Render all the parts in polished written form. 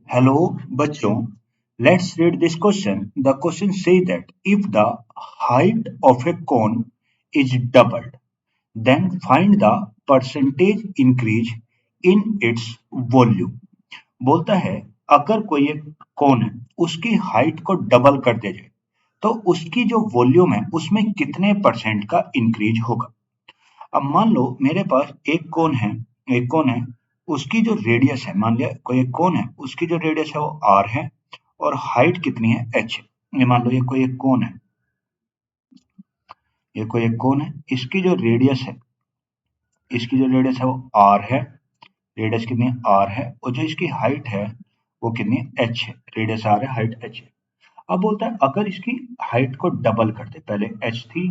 Hello, बच्चों. Let's read this question. The question says that if the height of a cone is doubled, then find the percentage increase in its volume. बोलता है अगर कोई एक कोन है उसकी height को डबल कर दिया जाए तो उसकी जो वॉल्यूम है उसमें कितने परसेंट का इंक्रीज होगा। अब मान लो मेरे पास एक कोन है उसकी जो रेडियस है, मान लिया कोई एक कोन है उसकी जो रेडियस है वो r है और हाइट कितनी है h। ये मान लो ये कोई एक कोन है, इसकी जो रेडियस है, वो r है। रेडियस कितनी है r है और जो इसकी हाइट है वो कितनी है h है। रेडियस r है, हाइट h है। अब बोलता है अगर इसकी हाइट को डबल कर दे, पहले h थी,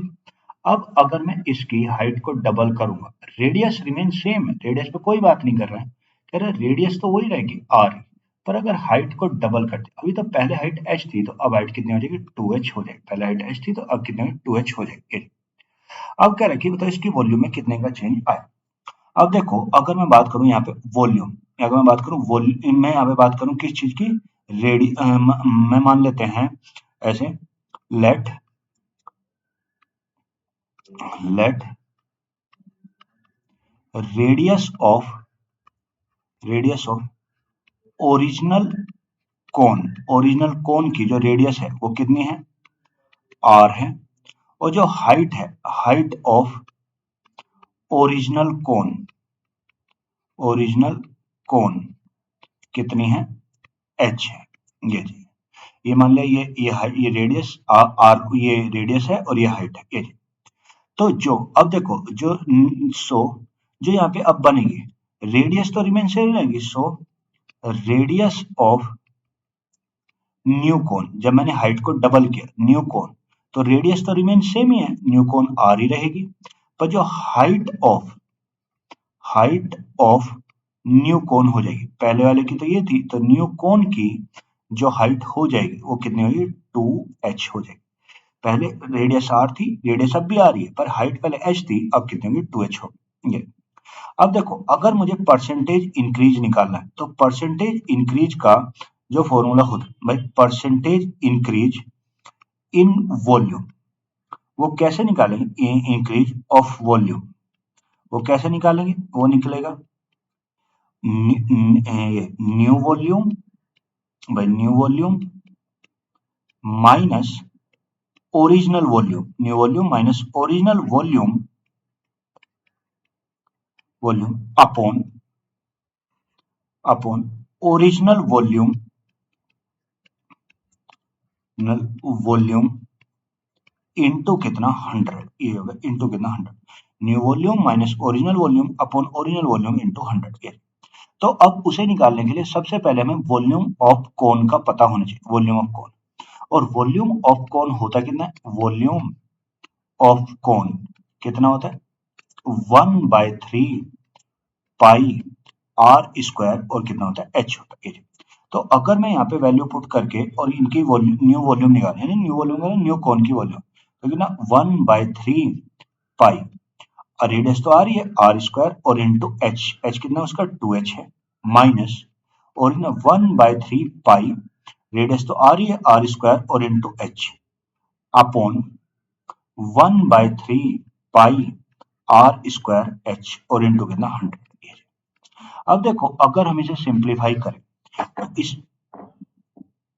अब अगर मैं इसकी हाइट को डबल करूंगा, रेडियस रिमेन सेम है, रेडियस पे कोई बात नहीं कर रहा है, कह रहा है रेडियस तो वही रहेगी r, पर अगर हाइट को डबल कर दे, अभी तो पहले हाइट h थी तो अब हाइट कितनी हो जाएगी 2h हो जाएगी। पहले हाइट h थी तो अब कितनी होगी 2h हो जाएगी। अब क्या रखिए बताओ इसकी वॉल्यूम में कितने का चेंज आया। अब देखो अगर मैं बात करूं यहाँ पे वॉल्यूम, अगर मैं बात करूं वॉल्यूम, मैं यहाँ पे बात करूं किस चीज की, मैं मान लेते हैं ऐसे, let let radius of original cone की जो रेडियस है वो कितनी है r है और जो हाइट है, हाइट ऑफ ओरिजिनल कोन कितनी है h है। ये जी, ये मान लिया ये रेडियस ये रेडियस है और ये हाइट है। ये जी, तो जो अब देखो जो यहाँ पे अब बनेगी, रेडियस तो रिमेन सेम रहेगी। सो रेडियस ऑफ न्यू कोन, जब मैंने हाइट को डबल किया न्यू कोन, तो रेडियस तो रिमेन सेम ही है, न्यू कोन r ही रहेगी, पर जो हाइट ऑफ न्यू कोन हो जाएगी, पहले वाले की तो ये थी, तो न्यू कोन की जो हाइट हो जाएगी वो कितनी होगी 2h हो जाएगी। पहले रेडियस r थी, रेडियस अब भी आ रही है, पर हाइट पहले h थी, अब कितनी होगी 2h होगी। ये अब देखो अगर मुझे परसेंटेज इंक्रीज निकालना है तो परसेंटेज इंक्रीज का जो फॉर्मूला होता है भाई, परसेंटेज इंक्रीज इन वॉल्यूम, वो कैसे निकालेंगे, इंक्रीज ऑफ वॉल्यूम वो कैसे निकालेंगे, वो निकलेगा new volume minus original volume minus original volume upon original volume into कितना 100। ये होगा इनटू कितना 100, new volume minus original volume upon original volume into 100। ये तो अब उसे निकालने के लिए सबसे पहले हमें वॉल्यूम ऑफ कोन का पता होना चाहिए, वॉल्यूम ऑफ कोन। और वॉल्यूम ऑफ कोन होता कितना है, वॉल्यूम ऑफ कोन कितना होता है 1/3 पाई आर स्क्वायर और कितना होता है h होता है। तो अगर मैं यहाँ पे वैल्यू पुट करके और इनकी न्यू वॉल्यूम निकाल, यानी न्यू कोन की वॉल्यूम, तो कितना 1/3 पाई, रेडियस तो आ रही है आर स्क्वायर और इंटू एच कितना उसका 2h है, माइनस और 1/3 पाई, रेडियस तो आ रही है आर स्क्वायर और into h, upon 1/3 pi r square h और इंटू कितना 100। अब देखो अगर हम इसे सिंप्लीफाई करें तो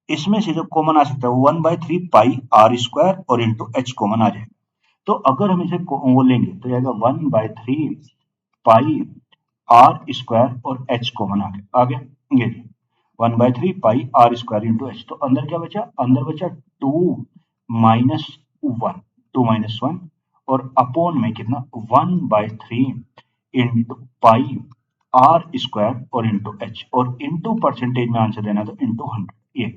इसमें से जो कॉमन आ सकता है वो 1/3 पाई आर स्क्वायर और इंटू एच कॉमन आ जाएगा। तो अगर हम इसे वो लेंगे तो जाएगा 1/3 पाई आर स्क्वायर और एच कॉमन आ गया ये 1/3 pi r square into H. तो अंदर क्या बचा, अंदर बचा 2 - 1 और अपॉन में कितना 1/3 इंटू पाई आर स्क्वायर और इंटू एच, और इंटू परसेंटेज में आंसर देना तो इंटू 100। ये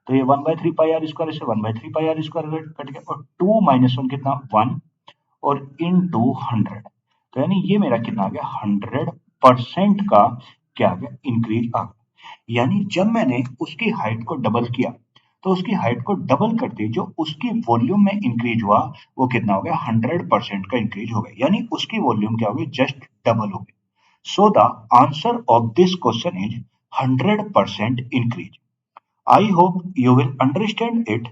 तो ये 1/3 पाई आर स्क्वायर से 1/3 पाई आर स्क्वायर कट गया और 2 - 1 कितना 1 और इंटू 100, तो यानी ये मेरा कितना आ गया 100% का क्या आ गया इंक्रीज आ गया। यानी जब मैंने उसकी हाइट को डबल किया तो उसकी हाइट को डबल करते जो उसकी वॉल्यूम में इंक्रीज हुआ वो कितना हो गया 100% का इंक्रीज हो गया, यानी उसकी वॉल्यूम क्या हो गई जस्ट डबल हो गई। So the answer of this question is 100% increase. I hope you will understand it.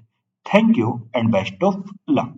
Thank you and best of luck.